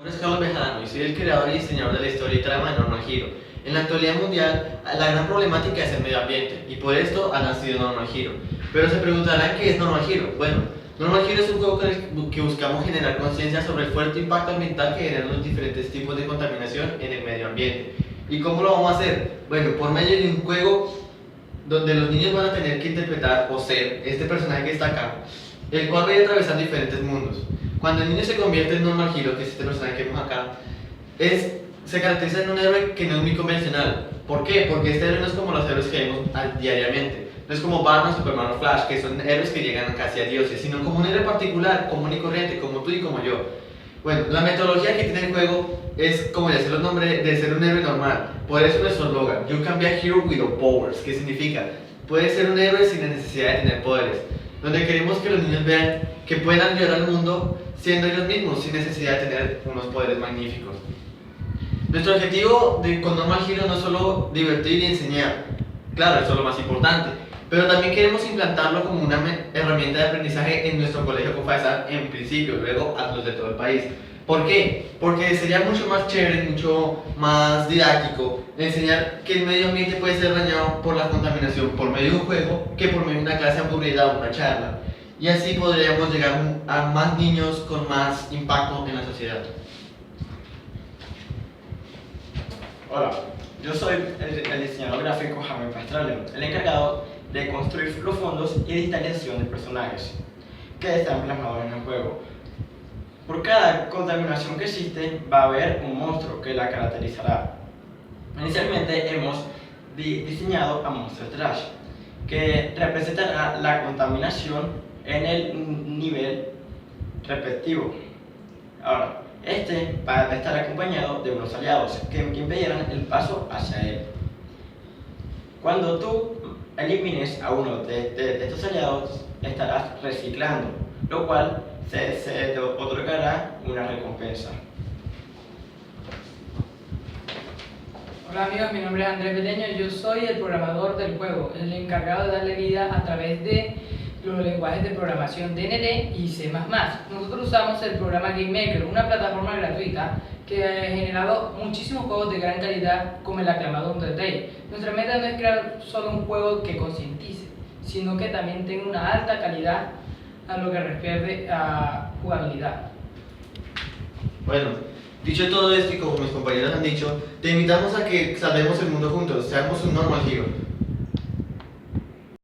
Mi nombre es Carlos Bejarano y soy el creador y diseñador de la historia y trama de Normal Hero. En la actualidad mundial, la gran problemática es el medio ambiente y por esto ha nacido Normal Hero. Pero se preguntarán qué es Normal Hero. Bueno, Normal Hero es un juego que buscamos generar conciencia sobre el fuerte impacto ambiental que generan los diferentes tipos de contaminación en el medio ambiente. ¿Y cómo lo vamos a hacer? Bueno, por medio de un juego donde los niños van a tener que interpretar o ser este personaje que está acá, el cual va a ir atravesando diferentes mundos. Cuando el niño se convierte en Normal Hero, que es este personaje que vemos acá, se caracteriza en un héroe que no es muy convencional. ¿Por qué? Porque este héroe no es como los héroes que vemos diariamente. No es como Batman, Superman o Flash, que son héroes que llegan casi a dioses, sino como un héroe particular, común y corriente, como tú y como yo. Bueno, la metodología que tiene el juego es, como ya se los nombré, de ser un héroe normal. Por eso nuestro eslogan, You can be a hero without powers, que significa, puedes ser un héroe sin la necesidad de tener poderes. Donde queremos que los niños vean que pueden ayudar al mundo siendo ellos mismos, sin necesidad de tener unos poderes magníficos. Nuestro objetivo con Normal Hero no es solo divertir y enseñar, claro, eso es lo más importante, pero también queremos implantarlo como una herramienta de aprendizaje en nuestro colegio Cofaesar en principio, luego a los de todo el país. ¿Por qué? Porque sería mucho más chévere, mucho más didáctico enseñar que el medio ambiente puede ser dañado por la contaminación por medio de un juego que por medio de una clase aburrida o una charla. Y así podríamos llegar a más niños con más impacto en la sociedad. Hola, yo soy el diseñador gráfico Jaime Pastrana, el encargado de construir los fondos y digitalización de personajes que están plasmados en el juego. Por cada contaminación que existe va a haber un monstruo que la caracterizará. Inicialmente hemos diseñado a Monster Trash, que representará la contaminación en el nivel respectivo. Ahora, este va a estar acompañado de unos aliados que impedirán el paso hacia él. Cuando tú elimines a uno de estos aliados, estarás reciclando, lo cual se te otorgará una recompensa. Hola amigos, mi nombre es Andrés Beleño y yo soy el programador del juego, el encargado de darle vida a través de los lenguajes de programación DND y C++. Nosotros usamos el programa GameMaker, una plataforma gratuita que ha generado muchísimos juegos de gran calidad como el aclamado Undertale. Nuestra meta no es crear solo un juego que concientice, sino que también tenga una alta calidad a lo que refiere a jugabilidad. Bueno, dicho todo esto y como mis compañeros han dicho, te invitamos a que salvemos el mundo juntos, seamos un Normal Hero.